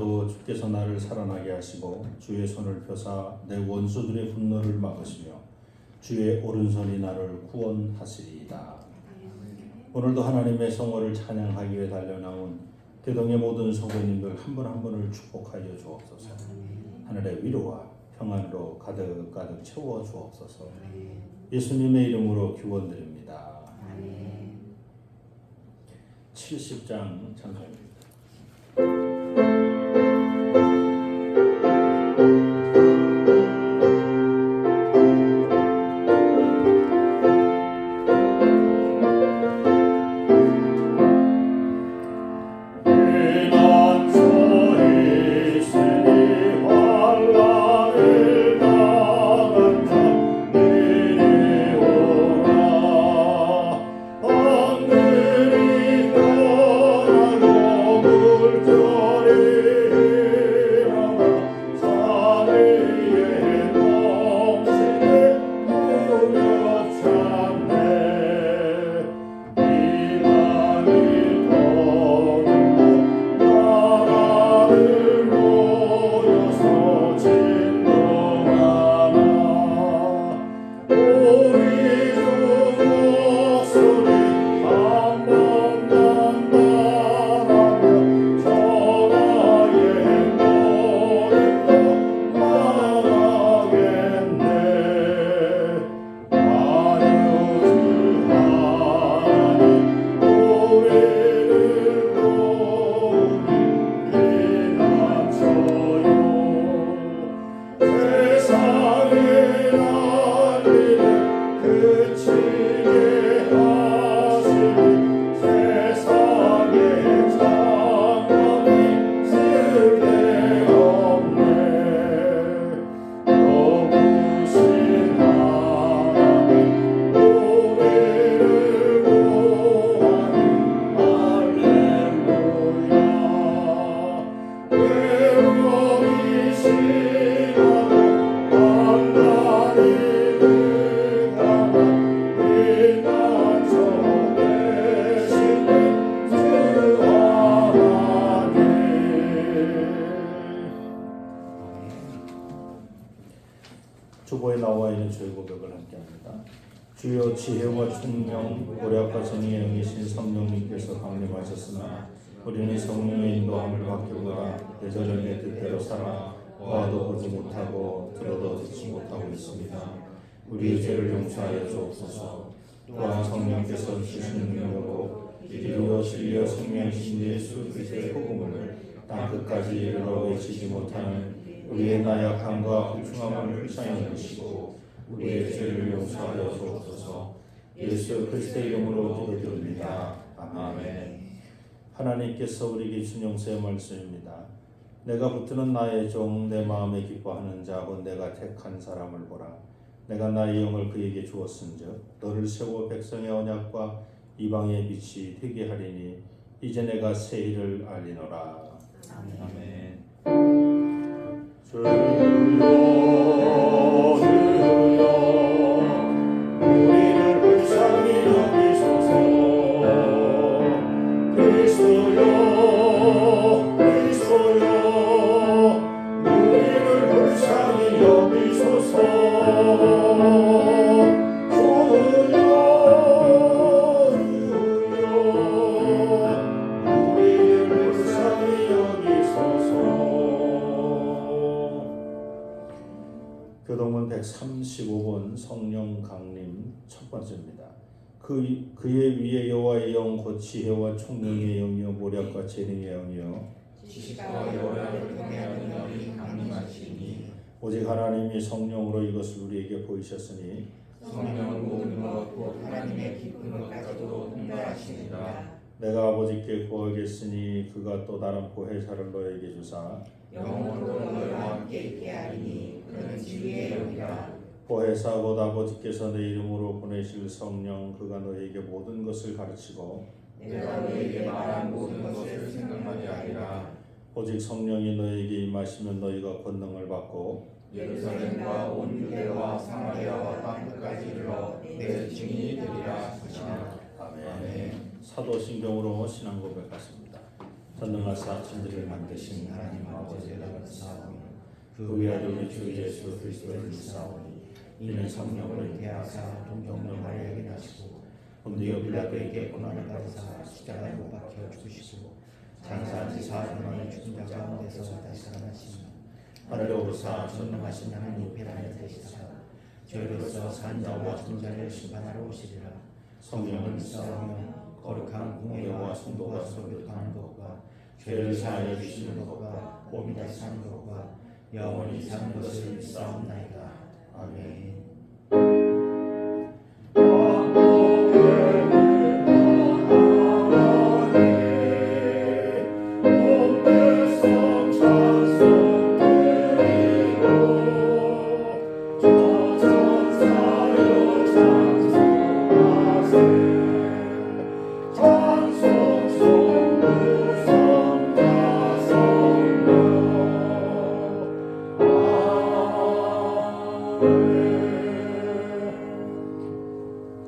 할지라도 주께서 나를 살아나게 하시고 주의 손을 펴사 내 원수들의 분노를 막으시며 주의 오른손이 나를 구원하시리이다. 오늘도 하나님의 성호를 찬양하기 위해 달려나온 교동의 모든 성도님들 한 분 한 분을 축복하여 주옵소서. 하늘의 위로와 평안으로 가득가득 채워 주옵소서. 예수님의 이름으로 기원드립니다. 70장 찬송입니다. 주보에 나와 있는 주의 고백을 함께합니다. 주여 지혜와 총명, 고략과 정의의 영이신 성령님께서 강림하셨으나 우리는 성령의 인도함을 받기보다 예전의 뜻대로 살아 보아도 보지 못하고 들어도 듣지 못하고 있습니다. 우리의 죄를 용서하여 주옵소서. 또한 성령께서 주시는 능력으로 이루어 진리와 생명이신 예수 그리스도의 복음을 땅끝까지 이르러 외치지 못하는 우리의 나약함과 불충함을 불쌍히 여기시고 우리의 죄를 용서하여 주옵소서. 예수 그리스도의 이름으로 기도드립니다. 아멘. 하나님께서 우리에게 주신 용서의 말씀입니다. 내가 붙드는 나의 종 내 마음에 기뻐하는 자 곧 내가 택한 사람을 보라. 내가 나의 영을 그에게 주었은즉 너를 세워 백성의 언약과 이방의 빛이 되게 하리니 이제 내가 새 일을 알리노라. 아멘. 주여 주여 우리를 불쌍히 여기소서. 그리스도여 그리스도여 우리를 불쌍히 여기소서. 교동문 135번 성령 강림 첫 번째입니다. 그의 위에 여호와의 영 곧 지혜와 총명의 영이요 모략과 재능의 영이요 지식과 여호와를 통하여는 영이 강림하시니 오직 하나님이 성령으로 이것을 우리에게 보이셨으니 성령은 모든 것 곧 하나님의 깊은 것까지도 통달하시니라. 내가 아버지께 구하겠으니 그가 또 다른 보혜사를 너에게 주사 영원토록 너희와 함께 있게 하리니 그는 진리의 영이라. 보혜사 곧 아버지께서 내 이름으로 보내실 성령 그가 너에게 모든 것을 가르치고 내가 너에게 말한 모든 것을 생각나게 하리라. 오직 성령이 너에게 임하시면 너희가 권능을 받고 예루살렘과 온 유대와 사마리아와 땅끝까지 이르러 내 증인이 되리라 하시니라. 아멘. 사도신경으로 신앙 고백하십니다. 전능하사 천지를 만드신 하나님 아버지를 사오니 그 위아래 우리 주 예수 그리스도를 믿사오니 이는 성령으로 대하사 동정녀 마리아에게 나시고 본디오 빌라도에게 고난을 받으사 십자가에 못 박혀 죽으시고 장사한 지 4일 만에 죽은 자 가운데서 다시 살아나시니 하늘에 오르사 전능하신 하나님 우편에 계시사 저희로서 산 자와 죽은 자를 심판하러 오시리라. 성령을 믿사오며 거룩한 공예와 성도가 서로 교통하는 것과 죄를 사하여 주시는 것과 몸이 다시 사는 것과 영원히 사는 것을 믿사옵나이다. 아멘.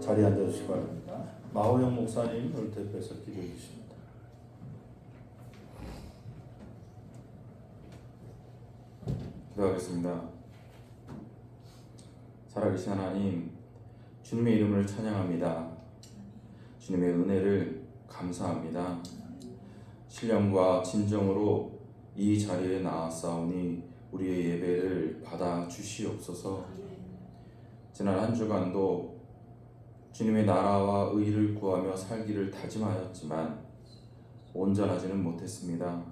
자리에 앉아주시기 바랍니다. 마호영 목사님 오늘 대표해서 기도해 주십니다. 기도하겠습니다. 살아계신 하나님, 주님의 이름을 찬양합니다. 주님의 은혜를 감사합니다. 신령과 진정으로 이 자리에 나아싸우니 우리의 예배를 받아 주시옵소서. 지난 한 주간도 주님의 나라와 의를 구하며 살기를 다짐하였지만 온전하지는 못했습니다.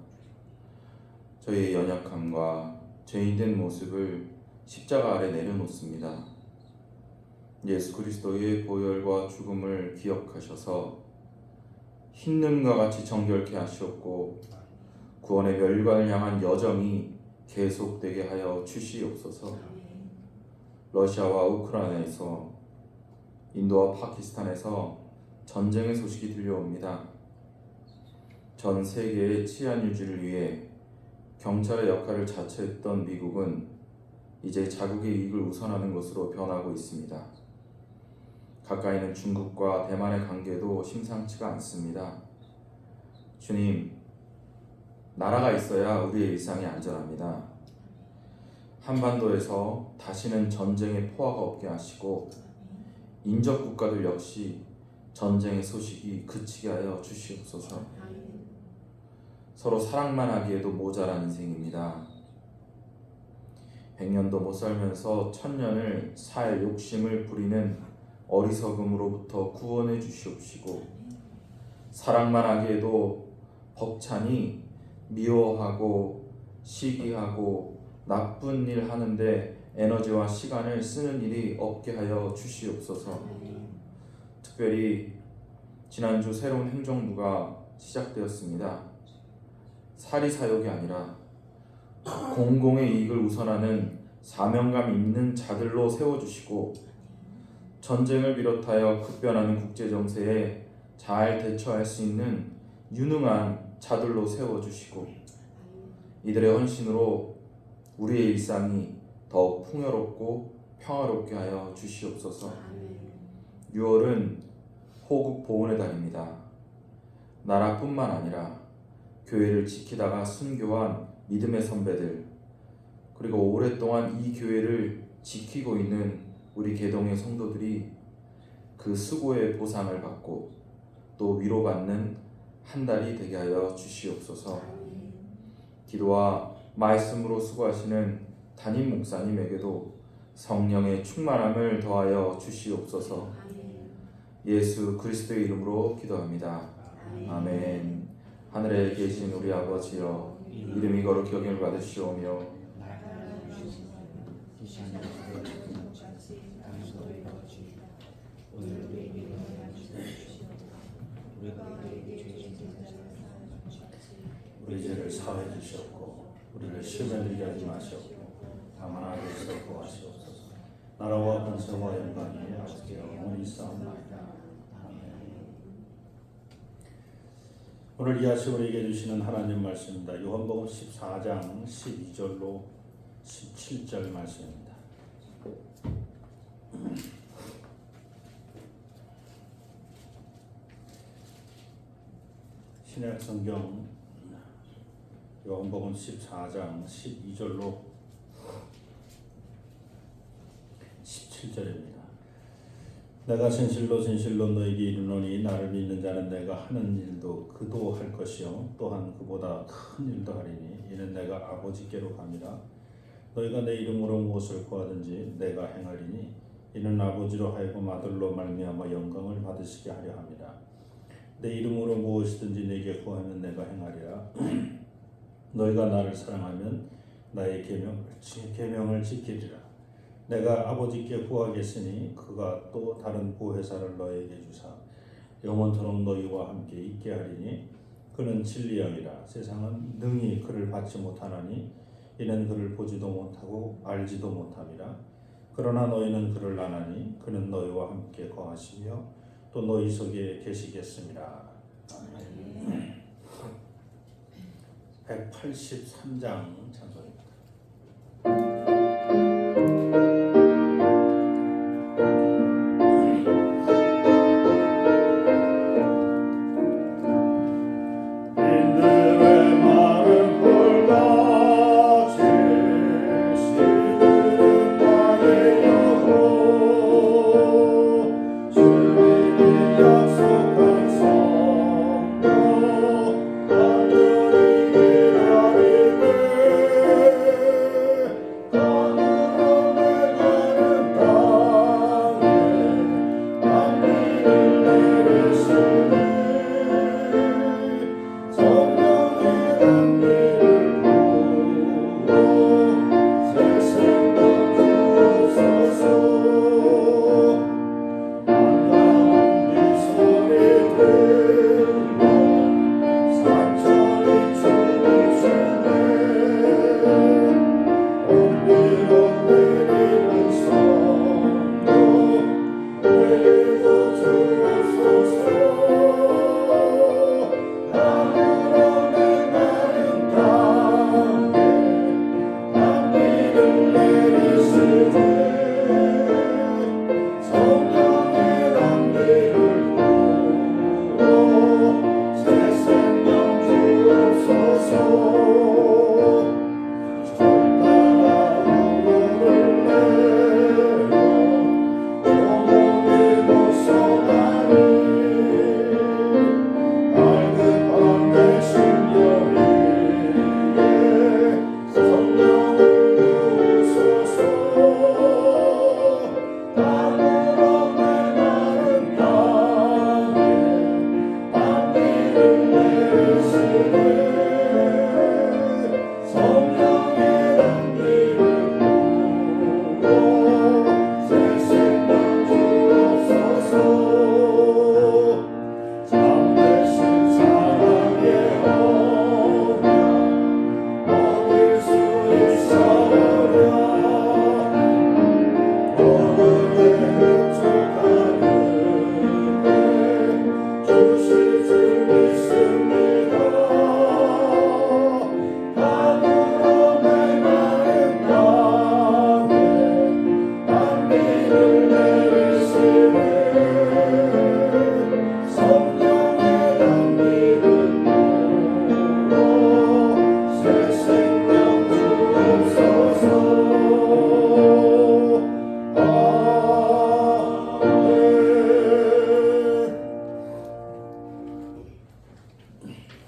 저희의 연약함과 죄인된 모습을 십자가 아래 내려놓습니다. 예수 그리스도의 보혈과 죽음을 기억하셔서 흰 눈과 같이 정결케 하시옵고 구원의 멸관을 향한 여정이 계속되게 하여 주시옵소서. 러시아와 우크라이나에서 인도와 파키스탄에서 전쟁의 소식이 들려옵니다. 전 세계의 치안 유지를 위해 경찰의 역할을 자처했던 미국은 이제 자국의 이익을 우선하는 것으로 변하고 있습니다. 가까이 있는 중국과 대만의 관계도 심상치가 않습니다. 주님, 나라가 있어야 우리의 일상이 안전합니다. 한반도에서 다시는 전쟁의 포화가 없게 하시고 인접 국가들 역시 전쟁의 소식이 그치게 하여 주시옵소서. 서로 사랑만 하기에도 모자란 인생입니다. 100년도 못 살면서 1000년을 살 욕심을 부리는 어리석음으로부터 구원해 주시옵시고 사랑만 하기에도 벅차니 미워하고 시기하고 나쁜 일 하는데 에너지와 시간을 쓰는 일이 없게 하여 주시옵소서. 특별히 지난주 새로운 행정부가 시작되었습니다. 사리사욕이 아니라 공공의 이익을 우선하는 사명감 있는 자들로 세워주시고 전쟁을 비롯하여 급변하는 국제정세에 잘 대처할 수 있는 유능한 자들로 세워주시고 이들의 헌신으로 우리의 일상이 더욱 풍요롭고 평화롭게 하여 주시옵소서. 6월은 호국 보훈의 달입니다. 나라뿐만 아니라 교회를 지키다가 순교한 믿음의 선배들, 그리고 오랫동안 이 교회를 지키고 있는 우리 계동의 성도들이 그 수고의 보상을 받고 또 위로받는 한 달이 되게 하여 주시옵소서. 기도와 말씀으로 수고하시는 담임 목사님에게도 성령의 충만함을 더하여 주시옵소서. 예수 그리스도의 이름으로 기도합니다. 아멘. 하늘에 계신 우리 아버지여, 이름이 거룩히 여김을 받으시오며 우리 죄를 사하여 주시옵고 우리를 시험에 들게 하지 마시옵고 다만 악에서 구하시옵소서. 나라와 권세와 영광이 아버지께 영원히 있사옵나이다. 아멘. 오늘 이 아침 우리에게 주시는 하나님 말씀입니다. 요한복음 14장 12절로 17절 말씀입니다. 신약 성경 요한복음 14장 12절로 17절입니다. 내가 진실로 진실로 너에게 이르노니 나를 믿는 자는 내가 하는 일도 그도 할 것이요 또한 그보다 큰 일도 하리니 이는 내가 아버지께로 갑니다. 너희가 내 이름으로 무엇을 구하든지 내가 행하리니 이는 아버지로 하여금 아들로 말미암아 영광을 받으시게 하려 함이라. 내 이름으로 무엇이든지 내게 구하면 내가 행하리라. 너희가 나를 사랑하면 나의 계명을 지키리라. 내가 아버지께 구하겠으니 그가 또 다른 보혜사를 너에게 주사 영원토록 너희와 함께 있게 하리니 그는 진리영이라. 세상은 능히 그를 받지 못하나니 이는 그를 보지도 못하고 알지도 못함이라. 그러나 너희는 그를 아나니 그는 너희와 함께 거하시며 또 너희 속에 계시겠습니다. 아멘. 183장 찬송입니다.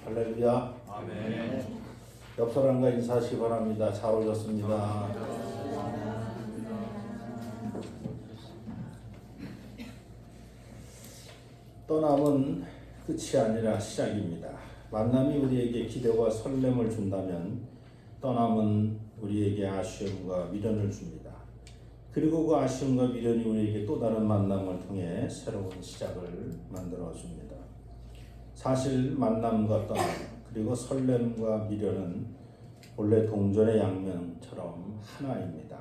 할렐루야. 아멘. 옆 사람과 인사하시기 바랍니다. 잘 오셨습니다. 떠남은 끝이 아니라 시작입니다. 만남이 우리에게 기대와 설렘을 준다면 떠남은 우리에게 아쉬움과 미련을 줍니다. 그리고 그 아쉬움과 미련이 우리에게 또 다른 만남을 통해 새로운 시작을 만들어 줍니다. 사실 만남과 떠남 그리고 설렘과 미련은 본래 동전의 양면처럼 하나입니다.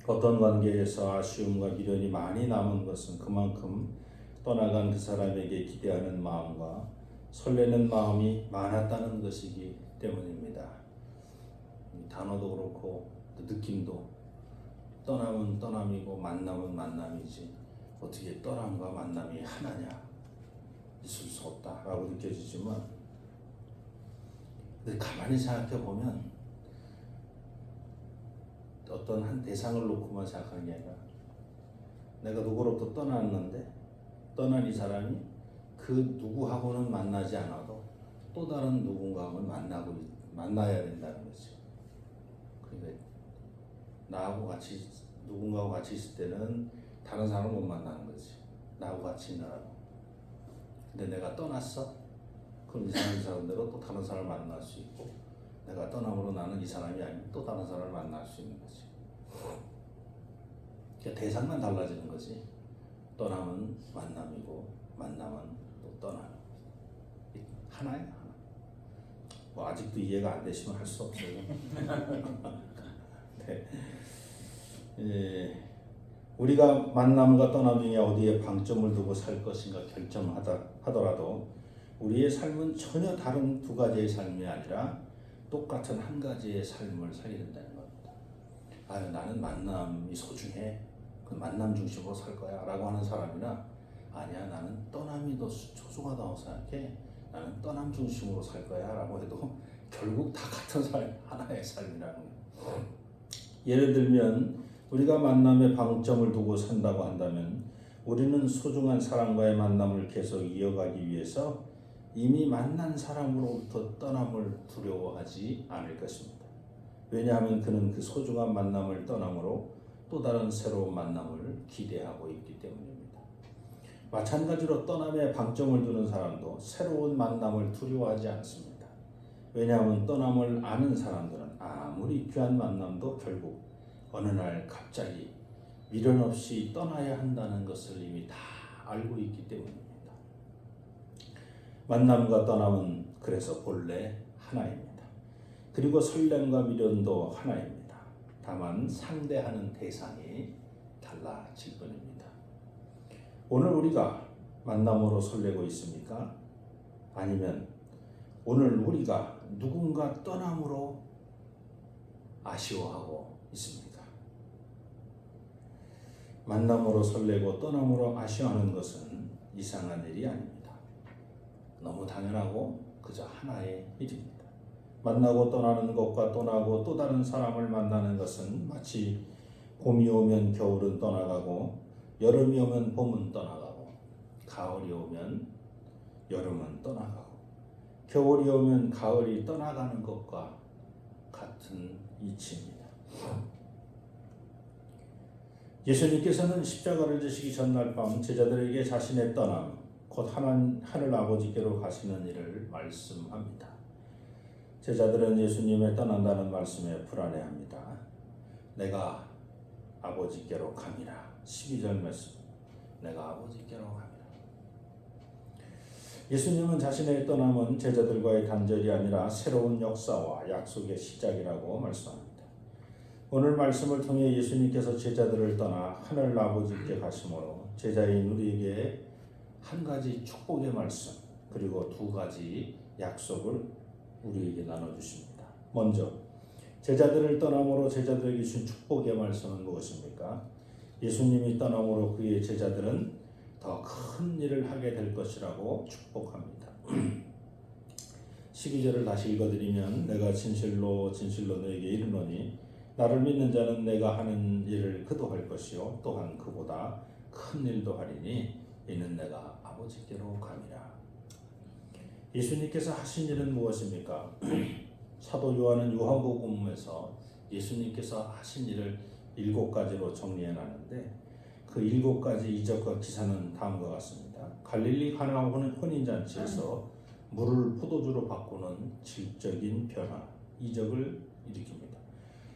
어떤 관계에서 아쉬움과 미련이 많이 남은 것은 그만큼 떠나간 그 사람에게 기대하는 마음과 설레는 마음이 많았다는 것이기 때문입니다. 단어도 그렇고 느낌도 떠남은 떠남이고 만남은 만남이지 어떻게 떠남과 만남이 하나냐 있을 수 없다라고 느껴지지만 근데 가만히 생각해 보면 어떤 한 대상을 놓고만 생각하는 게 아니라 내가 누구로부터 떠났는데 떠난 이 사람이 그 누구하고는 만나지 않아도 또 다른 누군가하고는 만나야 된다는 거지. 그러니까 나하고 같이 누군가하고 같이 있을 때는 다른 사람을 못 만나는 거지. 나하고 같이 있느라고. 근데 내가 떠났어? 그럼 이 사람대로 또 다른 사람을 만날 수 있고, 내가 떠남으로 나는 이 사람이 아니면 또 다른 사람을 만날 수 있는 거지. 그러니까 대상만 달라지는 거지. 떠남은 만남이고 만남은 또 떠나는 거지. 하나야 하나. 뭐 아직도 이해가 안 되시면 할 수 없어요. 네. 우리가 만남과 떠남 중에 어디에 방점을 두고 살 것인가 결정하더라도 우리의 삶은 전혀 다른 두 가지의 삶이 아니라 똑같은 한 가지의 삶을 살게 된다는 겁니다. 아유, 나는 만남이 소중해. 그 만남 중심으로 살 거야 라고 하는 사람이나, 아니야, 나는 떠남이 더 소중하다고 생각해. 나는 떠남 중심으로 살 거야 라고 해도 결국 다 같은 삶, 하나의 삶이라는 거예요. 예를 들면 우리가 만남에 방점을 두고 산다고 한다면 우리는 소중한 사람과의 만남을 계속 이어가기 위해서 이미 만난 사람으로부터 떠남을 두려워하지 않을 것입니다. 왜냐하면 그는 그 소중한 만남을 떠남으로 또 다른 새로운 만남을 기대하고 있기 때문입니다. 마찬가지로 떠남에 방점을 두는 사람도 새로운 만남을 두려워하지 않습니다. 왜냐하면 떠남을 아는 사람들은 아무리 귀한 만남도 결국 어느 날 갑자기 미련 없이 떠나야 한다는 것을 이미 다 알고 있기 때문입니다. 만남과 떠남은 그래서 본래 하나입니다. 그리고 설렘과 미련도 하나입니다. 다만 상대하는 대상이 달라질 뿐입니다. 오늘 우리가 만남으로 설레고 있습니까? 아니면 오늘 우리가 누군가 떠남으로 아쉬워하고 있습니까? 만남으로 설레고 떠남으로 아쉬워하는 것은 이상한 일이 아닙니다. 너무 당연하고 그저 하나의 일입니다. 만나고 떠나는 것과 떠나고 또 다른 사람을 만나는 것은 마치 봄이 오면 겨울은 떠나가고 여름이 오면 봄은 떠나가고 가을이 오면 여름은 떠나가고 겨울이 오면 가을이 떠나가는 것과 같은 이치입니다. 예수님께서는 십자가를 지시기 전날 밤 제자들에게 자신의 떠남, 곧 하늘 아버지께로 가시는 일을 말씀합니다. 제자들은 예수님의 떠난다는 말씀에 불안해합니다. 내가 아버지께로 감이라. 12절 말씀. 내가 아버지께로 감이라. 예수님은 자신의 떠남은 제자들과의 단절이 아니라 새로운 역사와 약속의 시작이라고 말씀합니다. 오늘 말씀을 통해 예수님께서 제자들을 떠나 하늘 아버지께 가심으로 제자인 우리에게 한 가지 축복의 말씀 그리고 두 가지 약속을 우리에게 나눠주십니다. 먼저 제자들을 떠남으로 제자들에게 주신 축복의 말씀은 무엇입니까? 예수님이 떠남으로 그의 제자들은 더 큰 일을 하게 될 것이라고 축복합니다. 12절을 다시 읽어드리면 내가 진실로 진실로 너에게 이르노니 나를 믿는 자는 내가 하는 일을 그도 할 것이요 또한 그보다 큰 일도 하리니 이는 내가 아버지께로 감이라. 예수님께서 하신 일은 무엇입니까? 사도 요한은 요한복음에서 예수님께서 하신 일을 7가지로 정리해놨는데 그 7가지 이적과 기사는 다음과 같습니다. 갈릴리 가나 혼인잔치에서 물을 포도주로 바꾸는 질적인 변화, 이적을 일으킵니다.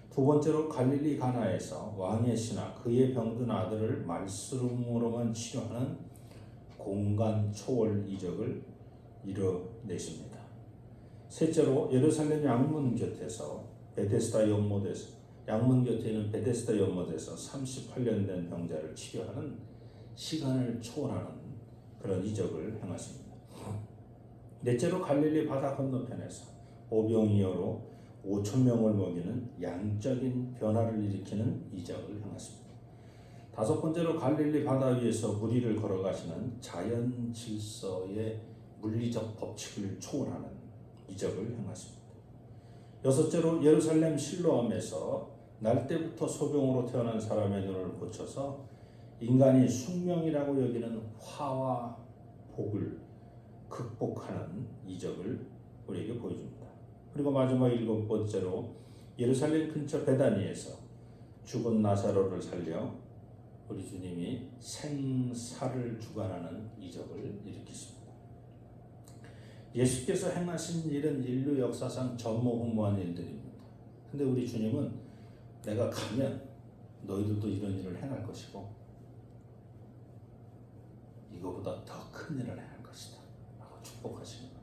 두 번째로 갈릴리 가나에서 왕의 신하 그의 병든 아들을 말씀으로만 치료하는 공간 초월 이적을 이뤄내십니다. 셋째로 예루살렘 양문 곁에서 베데스다 연못에서 양문 곁에 있는 베데스다 연못에서 38년 된 병자를 치료하는 시간을 초월하는 그런 이적을 행하십니다. 넷째로 갈릴리 바다 건너편에서 오병이어로 5,000명을 먹이는 양적인 변화를 일으키는 이적을 행하십니다. 다섯 번째로 갈릴리 바다 위에서 무리를 걸어가시는 자연 질서의 물리적 법칙을 초월하는 이적을 행하십니다. 여섯째로 예루살렘 실로암에서 날 때부터 소병으로 태어난 사람의 눈을 고쳐서 인간이 숙명이라고 여기는 화와 복을 극복하는 이적을 우리에게 보여줍니다. 그리고 마지막 일곱 번째로 예루살렘 근처 베다니에서 죽은 나사로를 살려 우리 주님이 생사를 주관하는 이적을 일으켰습니다. 예수께서 행하신 일은 인류 역사상 전무후무한 일들입니다. 근데 우리 주님은 내가 가면 너희들도 이런 일을 행할 것이고 이거보다 더 큰 일을 행할 것이다 라고 축복하십니다.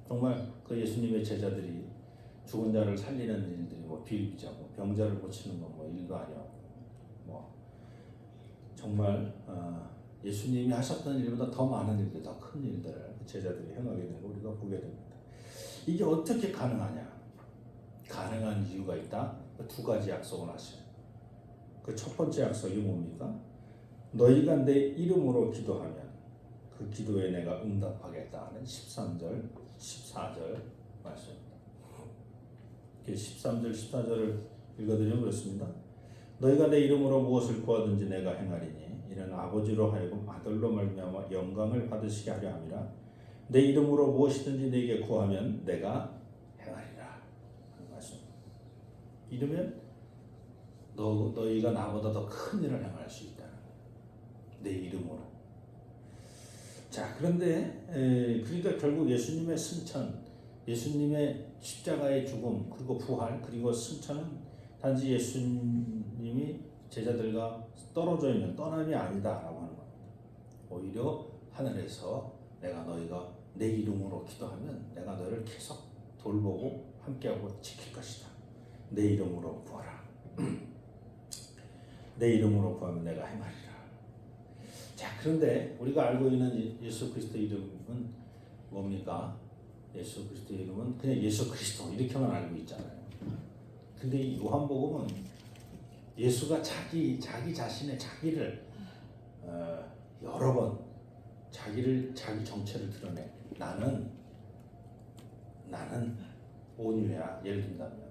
정말 그 예수님의 제자들이 죽은 자를 살리는 일들이 뭐 비일비재하고 병자를 고치는 건 뭐 일도 아니었고 뭐 정말 예수님이 하셨던 일보다 더 많은 일들, 더 큰 일들을 제자들이 행하게 되는 걸 우리가 보게 됩니다. 이게 어떻게 가능하냐? 가능한 이유가 있다. 두 가지 약속을 하셔요. 그 첫 번째 약속이 뭡니까? 너희가 내 이름으로 기도하면 그 기도에 내가 응답하겠다 하는 13절, 14절 말씀입니다. 13절, 14절을 읽어드리면 그렇습니다. 너희가 내 이름으로 무엇을 구하든지 내가 행하리니 이는 아버지로 하여금 아들로 말미암아 영광을 받으시게 하려 함이라. 내 이름으로 무엇이든지 내게 구하면 내가 행하리라 하는 말씀입니다. 이러면 너희가 나보다 더 큰 일을 행할 수 있다는 거예요. 내 이름으로. 자, 그런데 그러니까 결국 예수님의 승천, 예수님의 십자가의 죽음, 그리고 부활, 그리고 승천은 단지 예수님이 제자들과 떨어져 있는 떠남이 아니다라고 하는 겁니다. 오히려 하늘에서 너희가 내 이름으로 기도하면 내가 너희를 계속 돌보고 함께하고 지킬 것이다. 내 이름으로 구하라. 내 이름으로 구하면 내가 행하리라. 자, 그런데 우리가 알고 있는 예수 그리스도 이름은 뭡니까? 예수 그리스도 이름은 그냥 예수 그리스도 이렇게만 알고 있잖아요. 근데 이 요한복음은 예수가 자기 자신의 자기를 여러 번 자기 정체를 드러내. 나는 온유야. 예를 든다면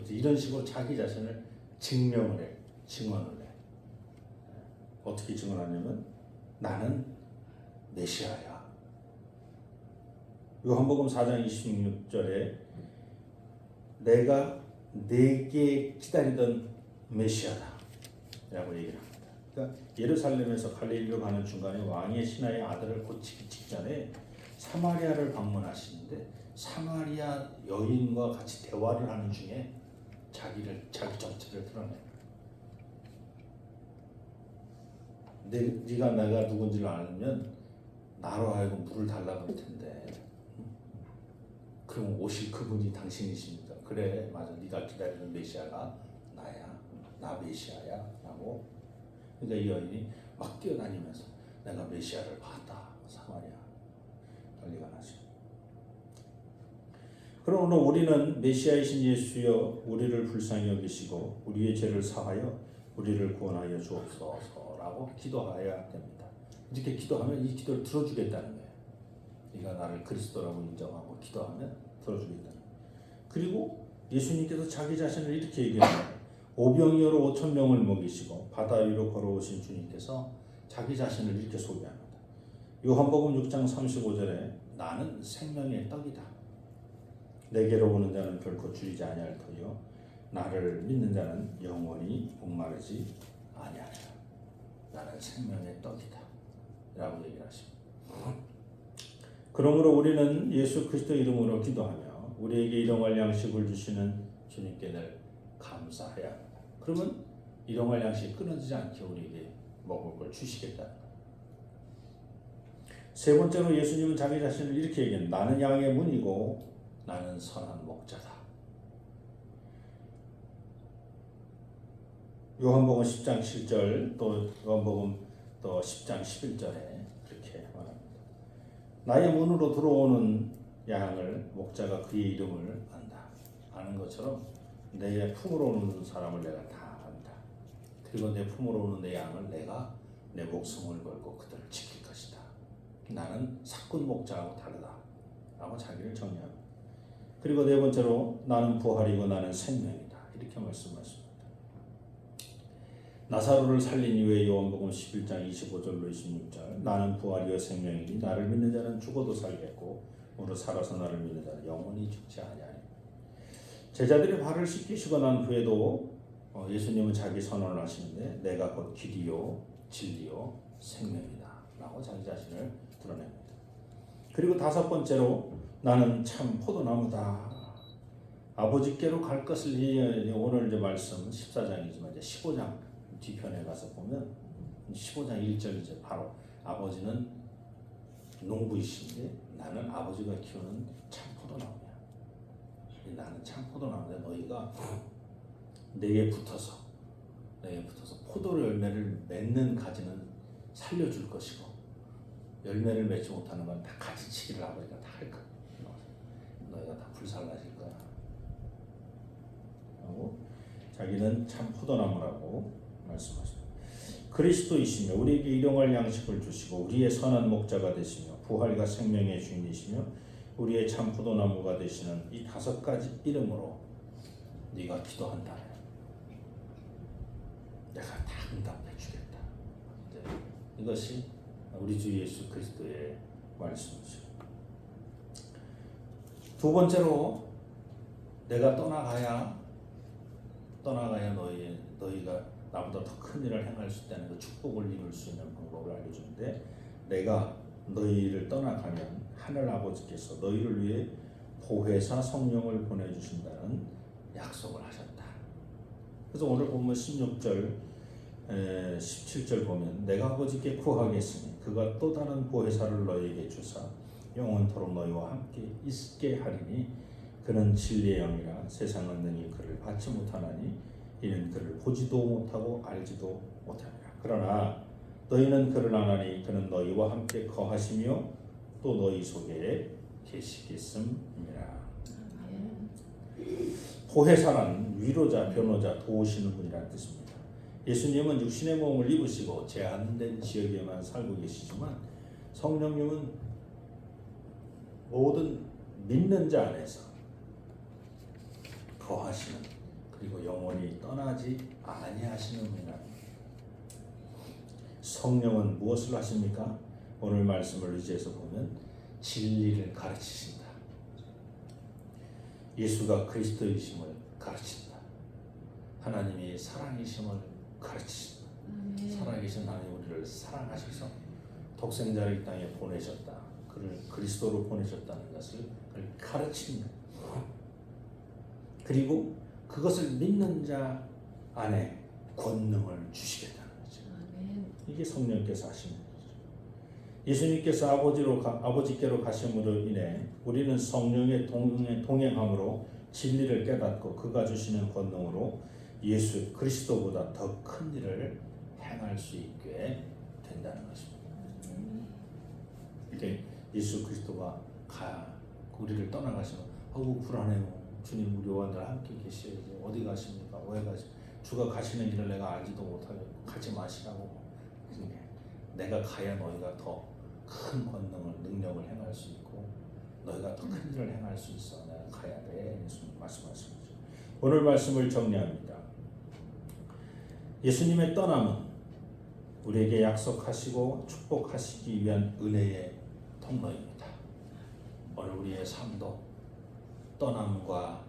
이런 식으로 자기 자신을 증명을 해, 증언을 해. 어떻게 증언하냐면 나는 메시아야. 요한복음 4장 26절에 내가 내게 기다리던 메시아다 라고 얘기를 합니다. 그러니까 예루살렘에서 갈릴리로 가는 중간에 왕의 신하의 아들을 고치기 직전에 사마리아를 방문하시는데 사마리아 여인과 같이 대화를 하는 중에 자기 정체를 드러내. 네가 내가 누군지를 알면 나로 하여금 물을 달라고 할 텐데 그럼 오실 그분이 당신이십니까? 그래, 맞아. 네가 기다리는 메시아가 나야. 나 메시아야 라고. 그러니까 이 여인이 막 뛰어다니면서 내가 메시아를 봤다. 사마리아 난리가 나죠. 그러므로 우리는 메시아이신 예수여 우리를 불쌍히 여기시고 우리의 죄를 사하여 우리를 구원하여 주옵소서라고 기도해야 됩니다. 이렇게 기도하면 이 기도를 들어주겠다는 거예요. 네가 나를 그리스도라고 인정하고 기도하면 들어주겠다는 거예요. 그리고 예수님께서 자기 자신을 이렇게 얘기합니다. 오병이어로 5,000명을 먹이시고 바다 위로 걸어오신 주님께서 자기 자신을 이렇게 소개합니다. 요한복음 6장 35절에 나는 생명의 떡이다. 내게로 오는 자는 결코 줄이지 아니할 터이요 나를 믿는 자는 영원히 목마르지 아니하리라. 나는 생명의 떡이다 라고 얘기를 하십니다. 그러므로 우리는 예수 그리스도 이름으로 기도하며 우리에게 일용할 양식을 주시는 주님께 늘 감사해야 합니다. 그러면 일용할 양식이 끊어지지 않게 우리에게 먹을 걸 주시겠다는 거예요. 세 번째로 예수님은 자기 자신을 이렇게 얘기합니다. 나는 양의 문이고 나는 선한 목자다. 요한복음 10장 7절 또 요한복음 또 10장 11절에 그렇게 말합니다. 나의 문으로 들어오는 양을 목자가 그의 이름을 안다. 아는 것처럼 내 품으로 오는 사람을 내가 다 안다. 그리고 내 품으로 오는 내 양을 내가 내 목숨을 걸고 그들을 지킬 것이다. 나는 사꾼 목자하고 다르다 라고 자기를 정의합니다. 그리고 네 번째로 나는 부활이고 나는 생명이다. 이렇게 말씀하십니다. 나사로를 살린 이후에 요한복음 11장 25절로 26절 나는 부활이요 생명이니 나를 믿는 자는 죽어도 살겠고 무릇 살아서 나를 믿는 자는 영원히 죽지 아니하니. 제자들이 발을 씻기시고 난 후에도 예수님은 자기 선언을 하시는데 내가 곧 길이요 진리요 생명이다 라고 자기 자신을 드러냅니다. 그리고 다섯 번째로 나는 참 포도나무다. 아버지께로 갈 것을 오늘 이제 말씀 14장이지만 이제 15장 뒤편에 가서 보면 15장 1절 이제 바로 아버지는 농부이신데 나는 아버지가 키우는 참 포도나무야. 나는 참 포도나무인데 너희가 내게 붙어서 포도 열매를 맺는 가지는 살려줄 것이고 열매를 맺지 못하는 건 다 가지치기를 아버지가 다 할 거야. 너희가 다 불살라질 거야. 하고 자기는 참 포도나무라고 말씀하십니다. 그리스도이시며 우리에게 일용할 양식을 주시고 우리의 선한 목자가 되시며 부활과 생명의 주인이시며 우리의 참 포도나무가 되시는 이 다섯 가지 이름으로 네가 기도한다. 내가 다 응답해 주겠다. 이것이 우리 주 예수 그리스도의 말씀이죠. 두 번째로 내가 떠나가야 너희가 나보다 더 큰 일을 행할 수 있다는 그 축복을 이룰 수 있는 방법을 알려주는데 내가 너희를 떠나가면 하늘 아버지께서 너희를 위해 보혜사 성령을 보내주신다는 약속을 하셨다. 그래서 오늘 보면 16절 17절 보면 내가 아버지께 구하겠으니 그가 또 다른 보혜사를 너희에게 주사 영원토록 너희와 함께 있게 하리니 그는 진리의 영이라 세상은 능히 그를 받지 못하나니 이는 그를 보지도 못하고 알지도 못하니라. 그러나 너희는 그를 아나니 그는 너희와 함께 거하시며 또 너희 속에 계시겠음이라. 보혜사란 위로자, 변호자, 도우시는 분이라는 뜻입니다. 예수님은 육신의 몸을 입으시고 제한된 지역에만 살고 계시지만 성령님은 모든 믿는 자 안에서 거하시는 그리고 영원히 떠나지 아니하시는 분이라. 성령은 무엇을 하십니까? 오늘 말씀을 의지해서 보면 진리를 가르치신다. 예수가 그리스도이심을 가르친다. 하나님이 사랑이심을 가르치신다. 살아계신 하나님 우리를 사랑하셔서 독생자를 이 땅에 보내셨다. 그를 그리스도로 보내셨다는 것을 가르칩니다. 그리고 그것을 믿는 자 안에 권능을 주시겠다는 거죠. 이게 성령께서 하시는 거죠. 예수님께서 아버지께로 가심으로 인해 우리는 성령의 동행함으로 진리를 깨닫고 그가 주시는 권능으로 예수 그리스도보다 더 큰 일을 행할 수 있게 된다는 것입니다. 이렇게 예수 그리스도가 우리를 떠나가시면 불안해요. 주님 우리와 늘 함께 계셔야지. 어디 가십니까? 왜 가십니까? 주가 가시는 길을 내가 알지도 못하고 가지 마시라고. 내가 가야 너희가 더 큰 권능을 능력을 행할 수 있고 너희가 더 큰 일을 행할 수 있어. 내가 가야 돼. 예수님 말씀하십니다. 오늘 말씀을 정리합니다. 예수님의 떠남은 우리에게 약속하시고 축복하시기 위한 은혜의 통로입니다. 오늘 우리의 삶도 떠남과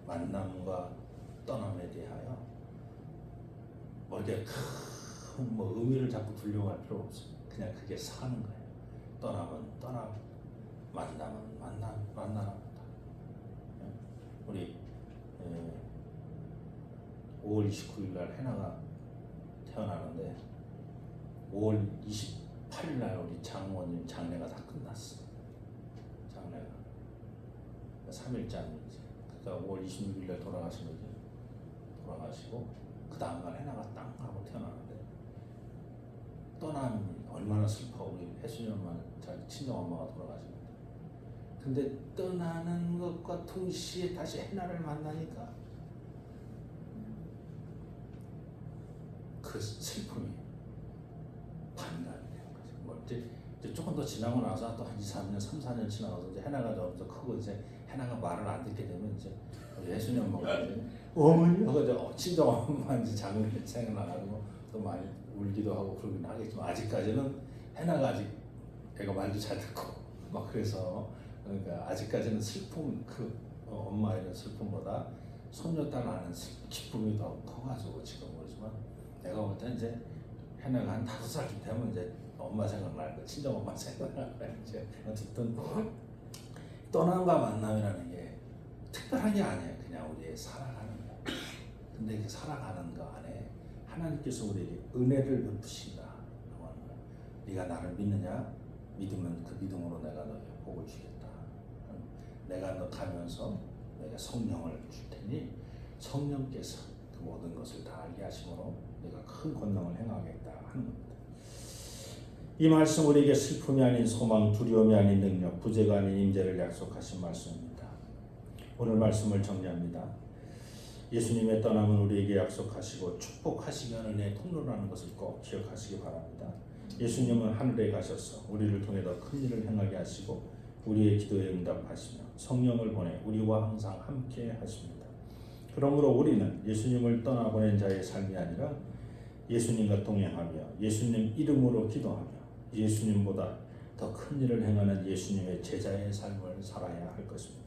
만남과 떠남에 대하여 이렇게 큰 의미를 자꾸 두려고 할 필요 없어요. 그냥 그게 사는 거예요. 떠남은 떠남, 만남은 만남합니다. 우리 5월 29일 날 해나가 태어나는데 5월 28일 날 우리 장모님 장례가 다 끝났어. 장례가 3일장이지. 그러니까 5월 26일 날 돌아가신 거지. 돌아가시고 그 다음날 해나가 땅 하고 태어나는데 떠남이 얼마나 슬퍼. 우리 혜순이 엄마는 자기 친정 엄마가 돌아가시는데 근데 떠나는 것과 동시에 다시 해나를 만나니까 그 슬픔이 반감이 되는 거죠. 이제 조금 더 지나고 나서 또 한 2, 3년, 3, 4년 지나서 이제 해나가 좀 더 크고 이제 해나가 말을 안 듣게 되면 이제 예수님 엄마가 이제 어머니 하고 이제 친정 엄마 이제 장면이 생각나가지고 또 많이 울기도 하고 그러긴 하겠지만 아직까지는 해나가 아직 애가 말도 잘 듣고 막 그래서 그러니까 아직까지는 슬픔 엄마의 슬픔보다 손녀딸 낳는 기쁨이 더 커가지고 지금 그러지만 내가 볼 때 이제 해나가 한 5살쯤 되면 이제 엄마 생각날 거 친정 엄마 생각날 거야 이제 어쨌든 떠남과 만남이라는 게 특별한 게 아니에요. 그냥 우리의 살아가는 거. 근데 그 살아가는 거 안에 하나님께서 우리에게 은혜를 베푸신다. 네가 나를 믿느냐? 믿으면 그 믿음으로 내가 너에게 복을 주겠다. 내가 너 가면서 내가 성령을 줄 테니 성령께서 그 모든 것을 다 알게 하심으로 내가 큰 권능을 행하겠다 하는 겁니다. 이 말씀 우리에게 슬픔이 아닌 소망, 두려움이 아닌 능력, 부재가 아닌 임재를 약속하신 말씀입니다. 오늘 말씀을 정리합니다. 예수님의 떠남은 우리에게 약속하시고 축복하시면 은혜의 통로라는 것을 꼭 기억하시기 바랍니다. 예수님은 하늘에 가셔서 우리를 통해 더 큰 일을 행하게 하시고 우리의 기도에 응답하시며 성령을 보내 우리와 항상 함께 하십니다. 그러므로 우리는 예수님을 떠나보낸 자의 삶이 아니라 예수님과 동행하며 예수님 이름으로 기도하며 예수님보다 더 큰 일을 행하는 예수님의 제자의 삶을 살아야 할 것입니다.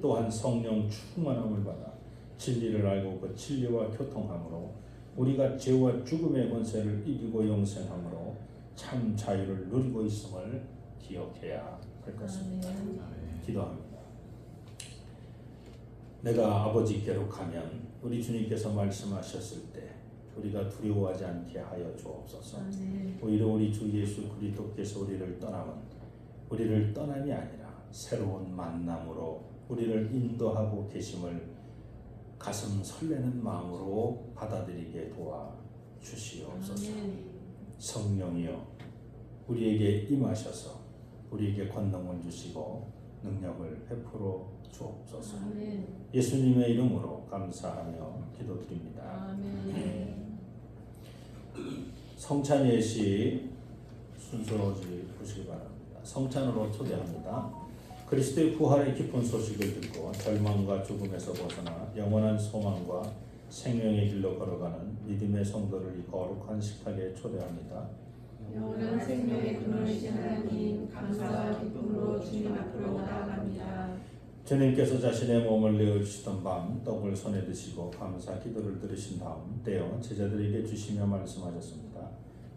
또한 성령 충만함을 받아 진리를 알고 그 진리와 교통함으로 우리가 죄와 죽음의 권세를 이기고 영생함으로 참 자유를 누리고 있음을 기억해야 할 것입니다. 기도합니다. 내가 아버지께로 가면 우리 주님께서 말씀하셨을 때 우리가 두려워하지 않게 하여 주옵소서. 오히려 우리 주 예수 그리스도께서 우리를 떠남은 우리를 떠남이 아니라 새로운 만남으로 우리를 인도하고 계심을 가슴 설레는 마음으로 받아들이게 도와 주시옵소서. 성령이여 우리에게 임하셔서 우리에게 권능을 주시고 능력을 베풀어 주옵소서. 예수님의 이름으로 감사하며 기도드립니다. 성찬 예시 순서로 보시기 바랍니다. 성찬으로 초대합니다. 그리스도의 부활의 깊은 소식을 듣고 절망과 죽음에서 벗어나 영원한 소망과 생명의 길로 걸어가는 믿음의 성도를 이 거룩한 식탁에 초대합니다. 영원한 생명의 근원이신 하나님, 감사와 기쁨으로 주님 앞으로 나아갑니다. 주님께서 자신의 몸을 내어주시던 밤 떡을 손에 드시고 감사 기도를 들으신 다음 떼어 제자들에게 주시며 말씀하셨습니다.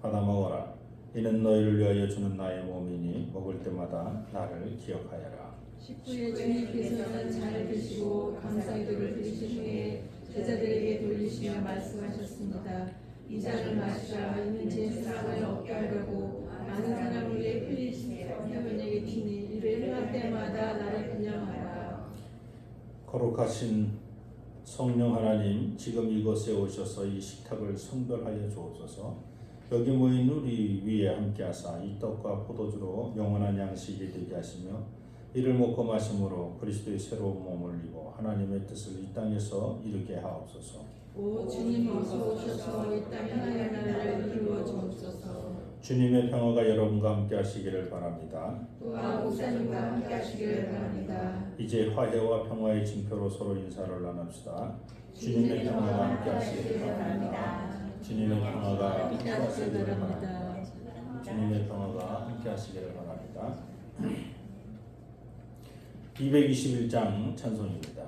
받아 먹어라. 이는 너희를 위하여 주는 나의 몸이니 먹을 때마다 나를 기억하여라. 식후에 주님께서는 잘 드시고 감사 기도를 드리신 후에 제자들에게 돌리시며 말씀하셨습니다. 이 잔을 마시라. 이는 제 사랑을 얻게 하려고 많은 사람을 위해 흘리신 혈변에게 티니 이를 행할 때마다 나를 기념하라. 거룩하신 성령 하나님, 지금 이곳에 오셔서 이 식탁을 성별하여 주옵소서. 여기 모인 우리 위에 함께하사 이 떡과 포도주로 영원한 양식이 되게 하시며 이를 먹고 마심으로 그리스도의 새로운 몸을 입어 하나님의 뜻을 이 땅에서 이루게 하옵소서. 오 주님 어서 오셔서 이 땅의 하나님을 이루어 주옵소서. 주님의 평화가 여러분과 함께 하시기를 바랍니다. 또한 목사님과 함께 하시기를 바랍니다. 이제 화해와 평화의 징표로 서로 인사를 나눕시다. 주님의 평화가 함께 하시기를 바랍니다. 주님의 평화가 함께 하시기를 바랍니다. 주님의 평화가 함께 하시기를 바랍니다. 221장 찬송입니다.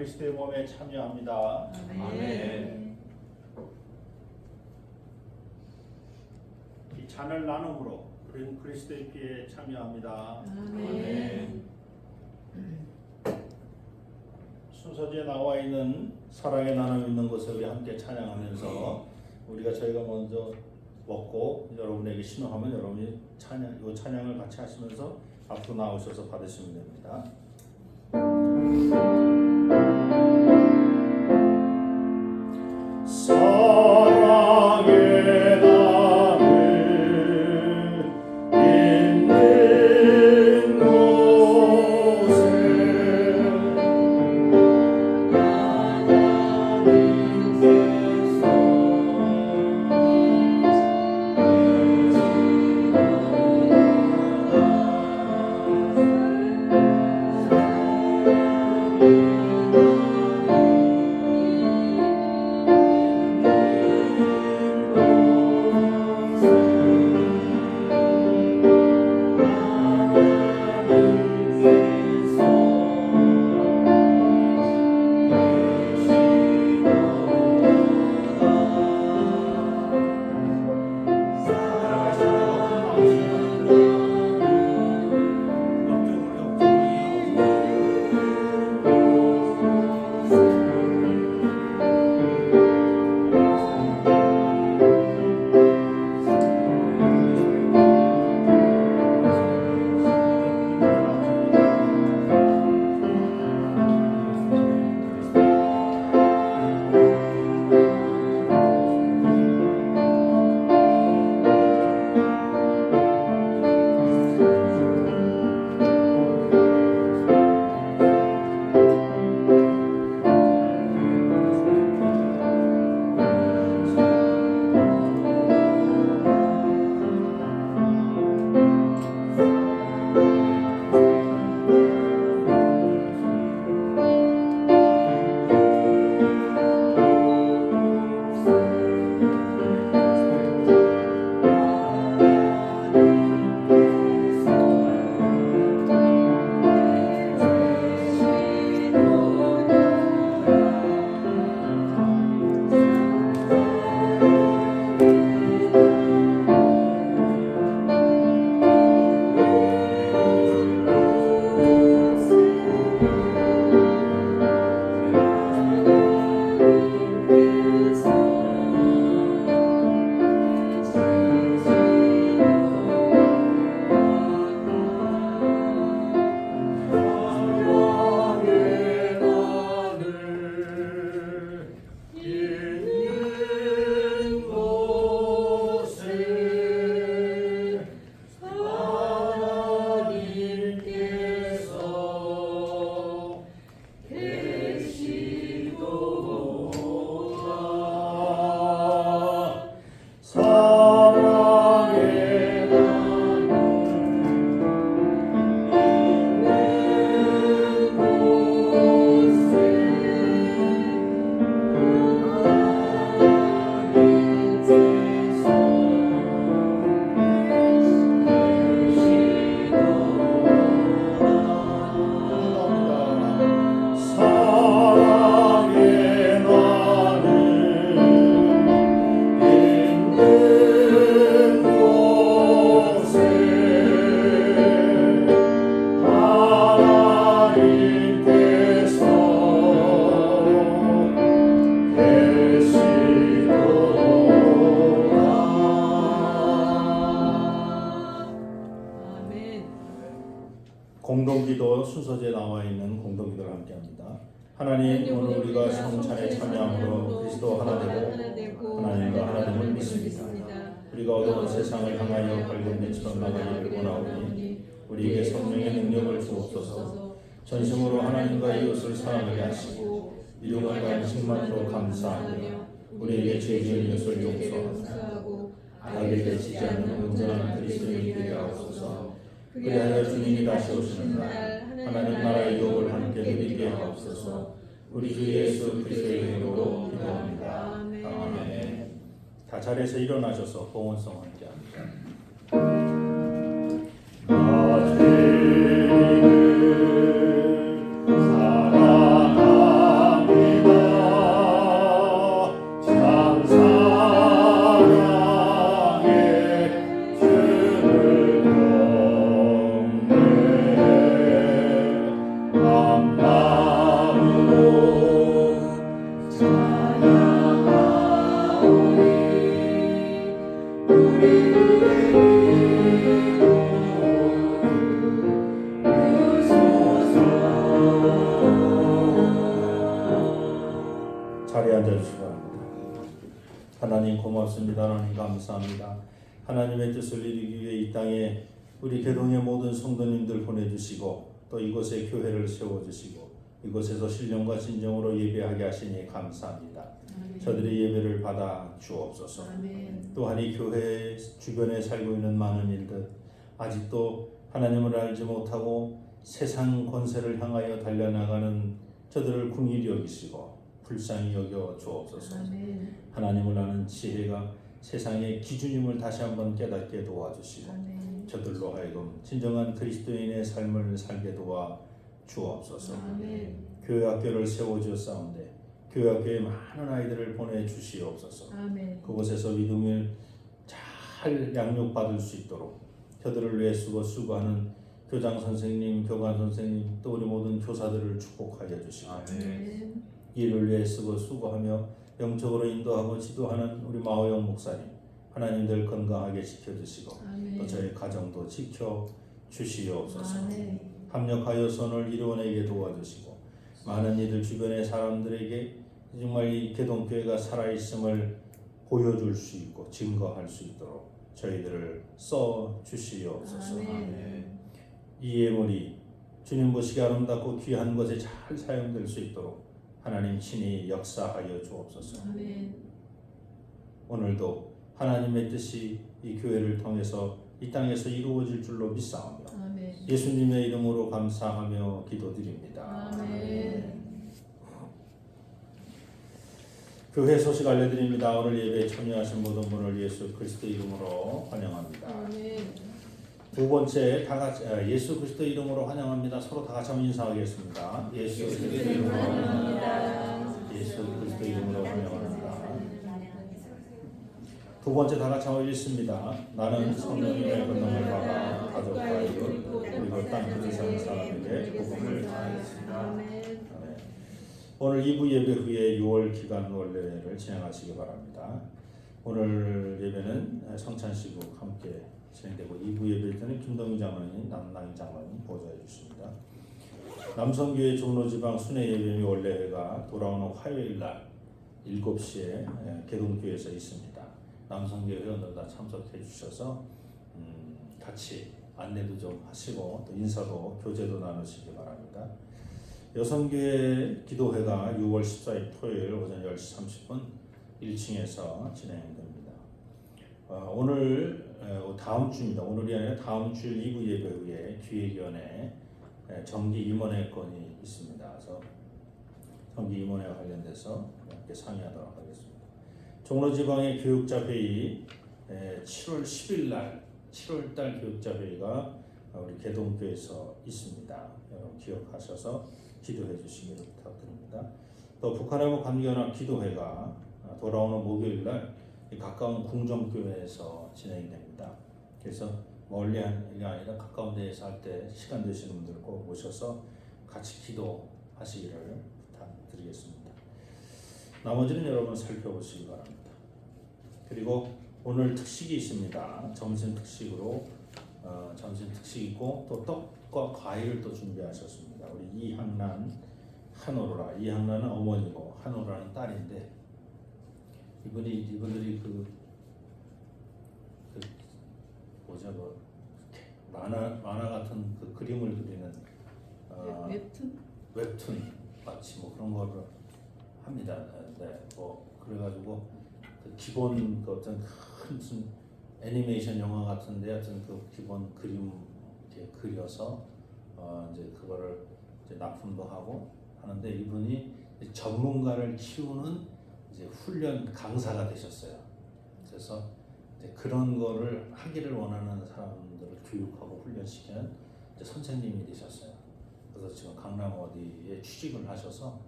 그리스도의 몸에 참여합니다. 아멘. 이 잔을 나눔으로 우리는 그리스도의 피에 참여합니다. 아멘. 순서지에 나와 있는 사랑의 나눔 있는 곳을 우리 함께 찬양하면서 저희가 먼저 먹고 여러분에게 신호하면 여러분이 이 찬양을 같이 하시면서 앞으로 나오셔서 받으시면 됩니다. 사랑의 나물 있는 곳에 공동기도 순서지에 나와 있는 공동기도를 함께합니다. 하나님, 오늘 우리가 성찬에 참여함으로 그리스도 하나 되고 하나님과 하나됨을 믿습니다. 우리가 어두운 세상을 향하여 밝은 빛처럼 나가기를 원하오니 우리에게 성령의 능력을 주옵소서. 전심으로 하나님과 이웃을 사랑하게 하시고 일용할 간식만으로 감사하며 우리에게 죄 지은 것을 용서하고 악에게 지지 않는 온전한 그리스도인이 되게 하옵소서. 그리하여 주님이 다시 오시는 날 하나님 나라의 유업을 함께 누리게 하옵소서. 우리 주 예수 그리스도의 이름으로 기도합니다. 아멘. 다 자리에서 일어나셔서 봉헌성 함께합니다. 나 죄인을 사랑하여 고맙습니다. 하나님 감사합니다. 하나님의 뜻을 이루기 위해 이 땅에 우리 개동의 모든 성도님들 보내주시고 또 이곳에 교회를 세워주시고 이곳에서 신령과 진정으로 예배하게 하시니 감사합니다. 저들의 예배를 받아 주옵소서. 또한 이 교회 주변에 살고 있는 많은 일들 아직도 하나님을 알지 못하고 세상 권세를 향하여 달려나가는 저들을 긍휼히 여기시고 불쌍히 여겨 주옵소서. 하나님을 아는 지혜가 세상의 기준임을 다시 한번 깨닫게 도와주시고 저들로 하여금 진정한 그리스도인의 삶을 살게 도와 주옵소서. 교회 학교를 세워주었사온데 교회 학교에 많은 아이들을 보내주시옵소서. 그곳에서 믿음을 잘 양육받을 수 있도록 저들을 위해 수고하는 교장 선생님, 교관 선생님 또 우리 모든 교사들을 축복하여 주시고 이를 위해 수고하며 영적으로 인도하고 지도하는 우리 마호영 목사님 하나님들 건강하게 지켜주시고 또 저희 가정도 지켜주시옵소서. 합력하여 선을 이루어내게 도와주시고 많은 이들 주변의 사람들에게 정말 이 개동교회가 살아있음을 보여줄 수 있고 증거할 수 있도록 저희들을 써주시옵소서. 이 예물이 주님 보시기 아름답고 귀한 것에 잘 사용될 수 있도록 하나님 친히 역사하여 주옵소서. 오늘도 하나님의 뜻이 이 교회를 통해서 이 땅에서 이루어질 줄로 믿사오며 예수님의 이름으로 감사하며 기도드립니다. 교회 소식 알려드립니다. 오늘 예배에 참여하신 모든 분을 예수 그리스도 이름으로 환영합니다. 두 번째 다 같이 예수 그리스도 이름으로 환영합니다. 서로 다 같이 한번 인사하겠습니다. 예수 그리스도 이름으로 환영합니다. 예수 그리스도 이름으로 환영합니다. 두 번째 다 같이 한번 읽습니다. 나는 성령님의 권능을 받아 가족과 이웃 그리고 땅 끝에서 사람에게 복음을 전하겠습니다. 오늘 2부 예배 후에 6월 기간 원래를 진행하시기 바랍니다. 오늘 예배는 성찬식으로 함께 진행되고 2부 예배 때는 김동희 장로님, 남낭희 장로님 보좌해 주십니다. 남성교회 종로지방 순회 예배 원래회가 돌아오는 화요일날 7시에 개동교회에서 있습니다. 남성교회 회원들 다 참석해 주셔서 같이 안내도 좀 하시고 또 인사도 교제도 나누시기 바랍니다. 여성교회 기도회가 6월 14일 토요일 오전 10시 30분 1층에서 진행됩니다. 오늘 다음 주입니다. 오늘이 아니라 다음 주일 2부 예배 후에 기획위원회 정기 임원회 건이 있습니다. 그래서 정기 임원회와 관련돼서 함께 상의하도록 하겠습니다. 종로지방의 교육자 회의 7월 10일 날 7월달 교육자 회의가 우리 개동교에서 있습니다. 여러분 기억하셔서 기도해 주시기를 부탁드립니다. 또 북한하고 관계연합 기도회가 돌아오는 목요일 날 가까운 궁정교회에서 진행됩니다. 그래서 멀리 하는 게 아니라 가까운 데에서 할 때 시간 되시는 분들 꼭 모셔서 같이 기도하시기를 부탁드리겠습니다. 나머지는 여러분 살펴보시기 바랍니다. 그리고 오늘 특식이 있습니다. 점심 특식으로 점심 특식 있고 또 떡과 과일을 또 준비하셨습니다. 우리 이항란 한오로라. 이항란은 어머니고 한오라는 딸인데 이분들이 만화 같은 그 그림을 그리는 웹툰 마치 뭐 그런 거를 합니다. 네, 뭐 그래가지고 그 기본 그 어떤 큰 무슨 애니메이션 영화 같은데 하여튼 그 기본 그림 이렇게 그려서 이제 그거를 이제 납품도 하고 하는데 이분이 전문가를 키우는 이제 훈련 강사가 되셨어요. 그래서 이제 그런 거를 하기를 원하는 사람들을 교육하고 훈련시키는 이제 선생님이 되셨어요. 그래서 지금 강남 어디에 취직을 하셔서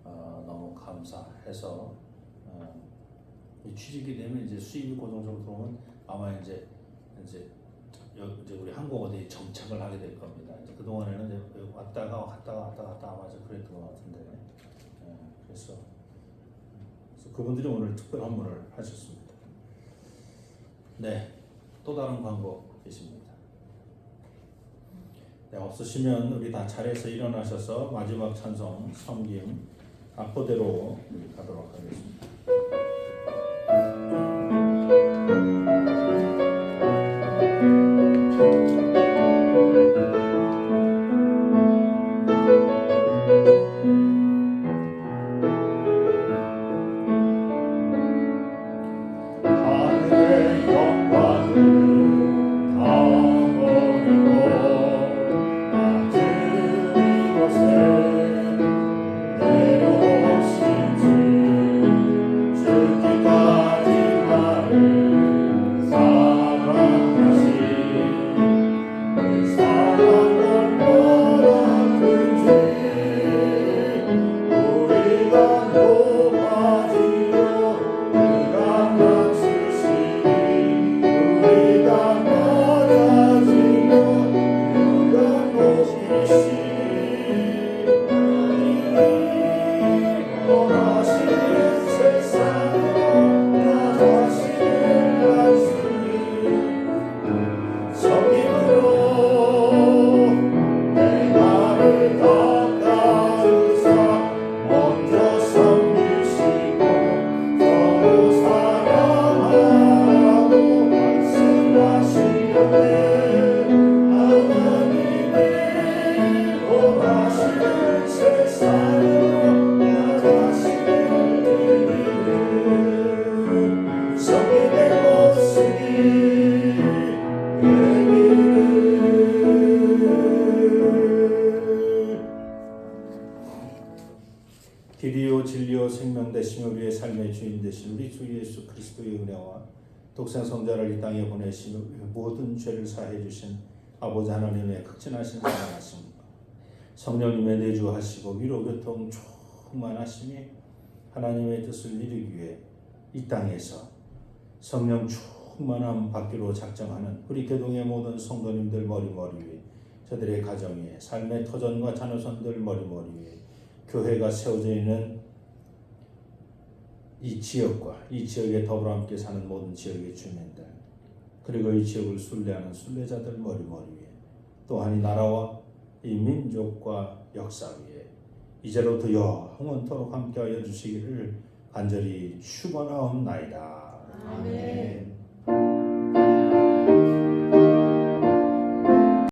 너무 감사해서 취직이 되면 이제 수입이 고정적으로 들어오면 아마 이제 우리 한국 어디에 정착을 하게 될 겁니다. 이제 그 동안에는 이제 왔다가 아마 그랬던 것 같은데 그래서 그분들이 오늘 특별 헌문을 하셨습니다. 네, 또 다른 광고 계십니다. 네, 없으시면 우리 다 자리에서 일어나셔서 마지막 찬송 섬김 앞보대로 가도록 하겠습니다. 구원의 주인 되신 우리 주 예수 그리스도의 은혜와 독생 성자를 이 땅에 보내시며 모든 죄를 사해 주신 아버지 하나님의 극진하신 사랑하심과 성령님의 내주하시고 위로 교통 충만하심이 하나님의 뜻을 이루기 위해 이 땅에서 성령 충만함 받기로 작정하는 우리 교동의 모든 성도님들 머리머리 위에 저들의 가정 위에 삶의 터전과 자녀선들 머리머리 위에 교회가 세워져 있는 이 지역과 이 지역에 더불어 함께 사는 모든 지역의 주민들 그리고 이 지역을 순례하는 순례자들 머리머리 위에 또한 이 나라와 이 민족과 역사 위에 이제로부터 영원토록 함께하여 주시기를 간절히 축원하옵나이다. 아멘.